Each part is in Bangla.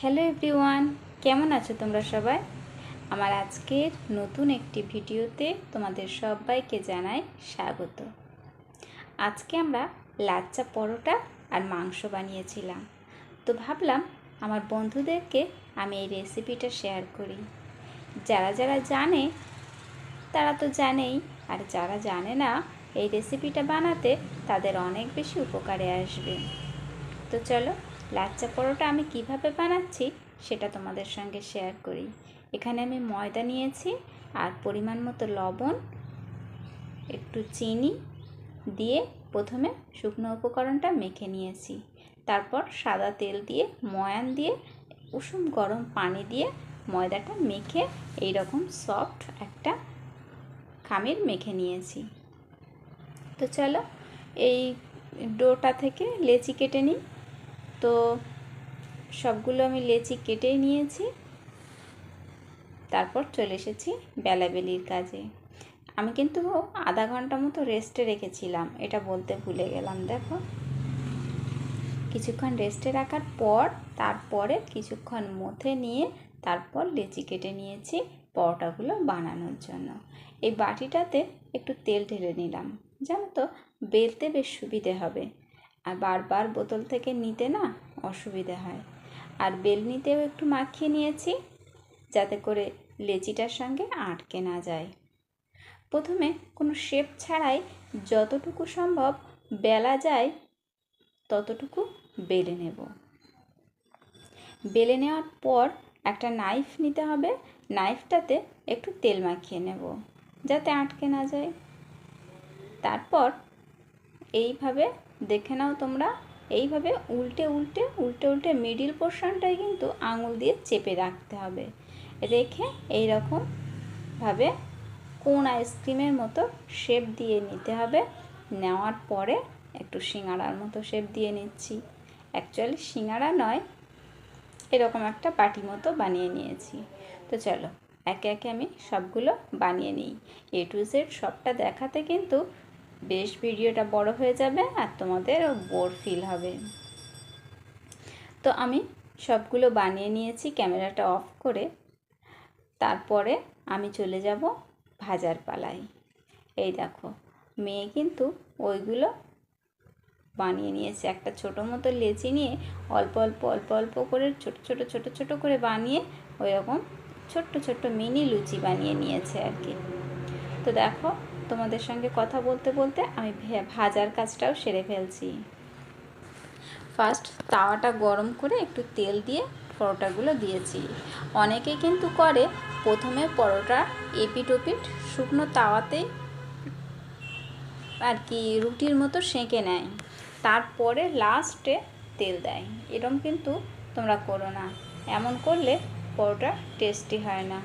হ্যালো এভরিওয়ান, কেমন আছো তোমরা সবাই? আমার আজকের নতুন একটি ভিডিওতে তোমাদের সবাইকে জানাই স্বাগত। আজকে আমরা লাচ্চা পরোটা আর মাংস বানিয়েছিলাম, তো ভাবলাম আমার বন্ধুদেরকে আমি এই রেসিপিটা শেয়ার করি। যারা যারা জানে তারা তো জানেই, আর যারা জানে না এই রেসিপিটা বানাতে তাদের অনেক বেশি উপকারে আসবে। তো চলো লাচ্চা পরোটা আমি কিভাবে বানাচ্ছি সেটা তোমাদের সঙ্গে শেয়ার করি। এখানে আমি ময়দা নিয়েছি আর পরিমাণ মতো লবণ, একটু চিনি দিয়ে প্রথমে শুকনো উপকরণটা মেখে নিয়েছি। তারপর সাদা তেল দিয়ে ময়ান দিয়ে উষুম গরম পানি দিয়ে ময়দাটা মেখে এই রকম সফট একটা খামির মেখে নিয়েছি। তো চলো এই ডোটা থেকে লেচি কেটে নিই। তো সবগুলো আমি লেচি কেটেই নিয়েছি। তারপর চলে এসেছি বেলাবেলির কাজে। আমি কিন্তু আধা ঘন্টা মতো রেস্টে রেখেছিলাম, এটা বলতে ভুলে গেলাম। দেখো, কিছুক্ষণ রেস্টে রাখার পর তারপরে কিছুক্ষণ মথে নিয়ে তারপর লেচি কেটে নিয়েছি পরোটাগুলো বানানোর জন্য। এই বাটিটাতে একটু তেল ঢেলে নিলাম, জানো তো বেলতে বেশ সুবিধে হবে, আর বারবার বোতল থেকে নিতে না অসুবিধে হয়। আর বেলনিতেও একটু মাখিয়ে নিয়েছি যাতে করে লেচিটার সঙ্গে আটকে না যায়। প্রথমে কোনো শেপ ছাড়াই যতটুকু সম্ভব বেলা যায় ততটুকু বেলে নেব। বেলে নেওয়ার পর একটা নাইফ নিতে হবে, নাইফটাতে একটু তেল মাখিয়ে নেব যাতে আটকে না যায়। তারপর এইভাবে দেখে নাও তোমরা, এইভাবে উল্টে উল্টে উল্টে উল্টে মিডিল পোর্শনটাই কিন্তু আঙুল দিয়ে চেপে রাখতে হবে, রেখে এই রকমভাবে কোন আইসক্রিমের মতো শেপ দিয়ে নিতে হবে। নেওয়ার পরে একটু সিঙাড়ার মতো শেপ দিয়ে নিচ্ছি। অ্যাকচুয়ালি সিঙাড়া নয়, এরকম একটা বাটি মতো বানিয়ে নিয়েছি। তো চলো একে একে আমি সবগুলো বানিয়ে নিই। এ টু জেড সবটা দেখাতে কিন্তু বেশ ভিডিওটা বড় হয়ে যাবে আর তোমাদেরও বোর ফিল হবে। তো আমি সবগুলো বানিয়ে নিয়েছি ক্যামেরাটা অফ করে। তারপরে আমি চলে যাব ভাজার পালায়। এই দেখো, মেয়ে কিন্তু ওইগুলো বানিয়ে নিয়েছে। একটা ছোটো মতো লেচি নিয়ে অল্প অল্প অল্প অল্প করে ছোটো ছোটো ছোটো ছোটো করে বানিয়ে ওই রকম ছোট্ট ছোট্ট মিনি লুচি বানিয়ে নিয়েছে আর কি। তো দেখো, তোমাদের সঙ্গে কথা বলতে বলতে আমি ভাজার কাজটাও সেরে ফেলছি। ফার্স্ট তাওয়াটা গরম করে একটু তেল দিয়ে পরোটাগুলো দিয়েছি। অনেকেই কিন্তু করে প্রথমে পরোটা এপিট ওপিট শুকনো তাওয়াতেই আর কি রুটির মতো সেঁকে নেয়, তারপরে লাস্টে তেল দেয়। এরকম কিন্তু তোমরা করো না, এমন করলে পরোটা টেস্টি হয় না,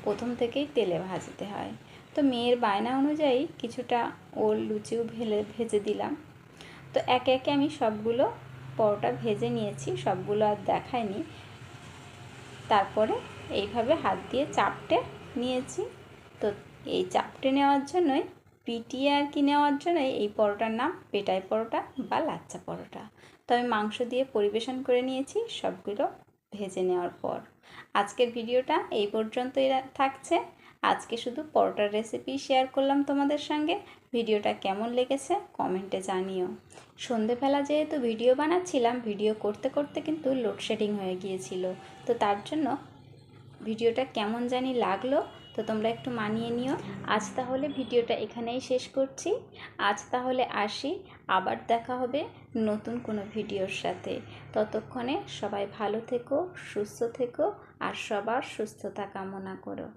প্রথম থেকেই তেলে ভাজতে হয়। তো মেয়ের বায়না অনুযায়ী কিছুটা ওর লুচিও ভেজে দিলাম। তো একে একে আমি সবগুলো পরোটা ভেজে নিয়েছি, সবগুলো আর দেখাইনি। তারপরে এইভাবে হাত দিয়ে চাপটে নিয়েছি। তো এই চাপটে নেওয়ার জন্যই, পিটিয়ে আর কি নেওয়ার জন্যই এই পরোটার নাম পেটাই পরোটা বা লাচ্চা পরোটা। তো আমি মাংস দিয়ে পরিবেশন করে নিয়েছি সবগুলো ভেজে নেওয়ার পর। আজকের ভিডিওটা এই পর্যন্তই থাকছে। আজকে শুধু পরোটার রেসিপি শেয়ার করলাম তোমাদের সঙ্গে। ভিডিওটা কেমন লেগেছে কমেন্টে জানিও। সন্ধেবেলা যেহেতু ভিডিও বানাচ্ছিলাম, ভিডিও করতে করতে কিন্তু লোডশেডিং হয়ে গিয়েছিল, তো তার জন্য ভিডিওটা কেমন জানি লাগলো, তো তোমরা একটু মানিয়ে নিও। আজ তাহলে ভিডিওটা এখানেই শেষ করছি। আজ তাহলে আসি, আবার দেখা হবে নতুন কোনো ভিডিওর সাথে। ততক্ষণে সবাই ভালো থেকো, সুস্থ থেকো আর সবার সুস্থতা কামনা করো।